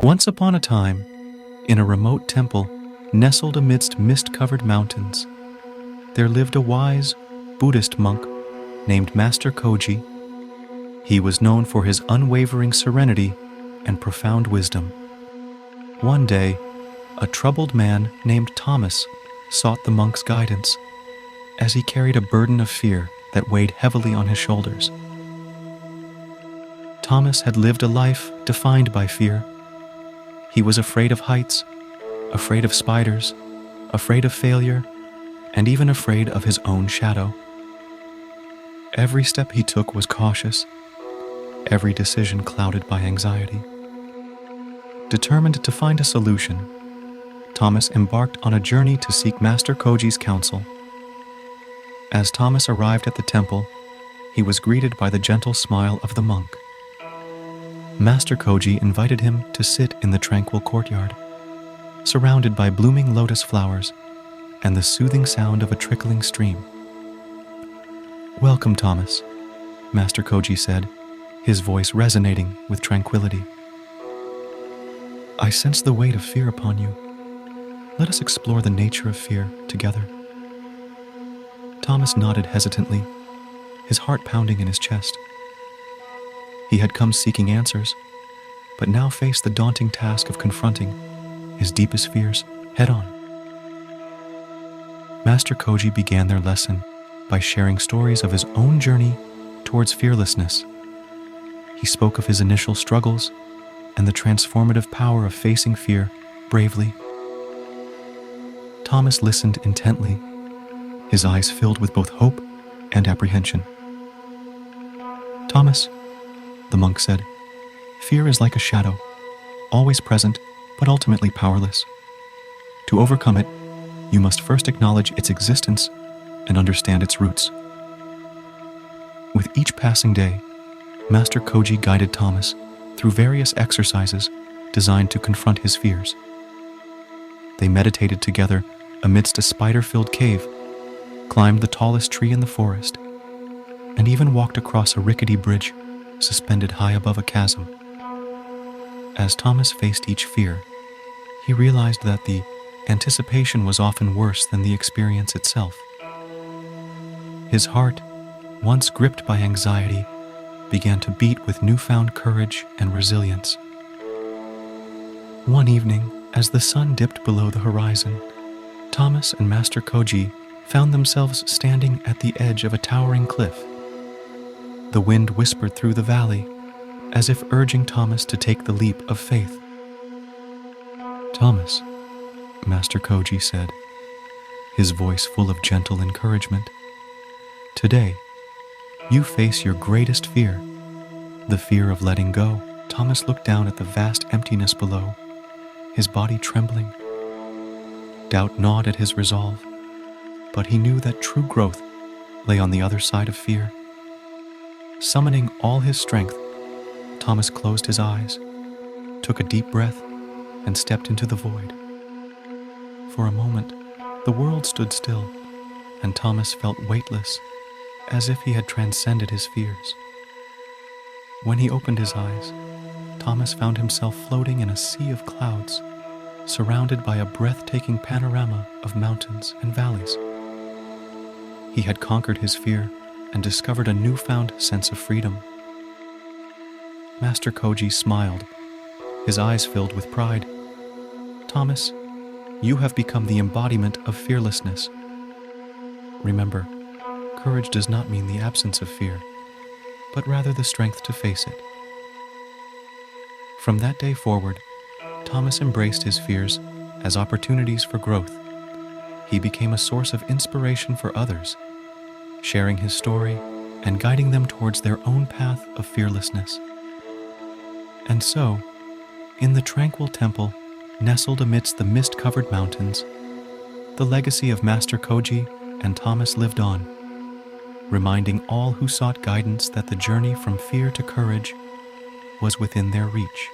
Once upon a time, in a remote temple nestled amidst mist-covered mountains, there lived a wise Buddhist monk named Master Koji. He was known for his unwavering serenity and profound wisdom. One day, a troubled man named Thomas sought the monk's guidance as he carried a burden of fear that weighed heavily on his shoulders. Thomas had lived a life defined by fear. He was afraid of heights, afraid of spiders, afraid of failure, and even afraid of his own shadow. Every step he took was cautious, every decision clouded by anxiety. Determined to find a solution, Thomas embarked on a journey to seek Master Koji's counsel. As Thomas arrived at the temple, he was greeted by the gentle smile of the monk. Master Koji invited him to sit in the tranquil courtyard, surrounded by blooming lotus flowers and the soothing sound of a trickling stream. "Welcome, Thomas," Master Koji said, his voice resonating with tranquility. "I sense the weight of fear upon you. Let us explore the nature of fear together." Thomas nodded hesitantly, his heart pounding in his chest. He had come seeking answers, but now faced the daunting task of confronting his deepest fears head-on. Master Koji began their lesson by sharing stories of his own journey towards fearlessness. He spoke of his initial struggles and the transformative power of facing fear bravely. Thomas listened intently, his eyes filled with both hope and apprehension. "Thomas," the monk said, "fear is like a shadow, always present but ultimately powerless. To overcome it, you must first acknowledge its existence and understand its roots." With each passing day, Master Koji guided Thomas through various exercises designed to confront his fears. They meditated together amidst a spider-filled cave, climbed the tallest tree in the forest, and even walked across a rickety bridge suspended high above a chasm. As Thomas faced each fear, he realized that the anticipation was often worse than the experience itself. His heart, once gripped by anxiety, began to beat with newfound courage and resilience. One evening, as the sun dipped below the horizon, Thomas and Master Koji found themselves standing at the edge of a towering cliff. The wind whispered through the valley, as if urging Thomas to take the leap of faith. "Thomas," Master Koji said, his voice full of gentle encouragement, "today, you face your greatest fear, the fear of letting go." Thomas looked down at the vast emptiness below, his body trembling. Doubt gnawed at his resolve, but he knew that true growth lay on the other side of fear. Summoning all his strength, Thomas closed his eyes, took a deep breath, and stepped into the void. For a moment, the world stood still, and Thomas felt weightless, as if he had transcended his fears. When he opened his eyes, Thomas found himself floating in a sea of clouds, surrounded by a breathtaking panorama of mountains and valleys. He had conquered his fear and discovered a newfound sense of freedom. Master Koji smiled, his eyes filled with pride. "Thomas, you have become the embodiment of fearlessness. Remember, courage does not mean the absence of fear, but rather the strength to face it." From that day forward, Thomas embraced his fears as opportunities for growth. He became a source of inspiration for others, sharing his story and guiding them towards their own path of fearlessness. And so, in the tranquil temple, nestled amidst the mist-covered mountains, the legacy of Master Koji and Thomas lived on, reminding all who sought guidance that the journey from fear to courage was within their reach.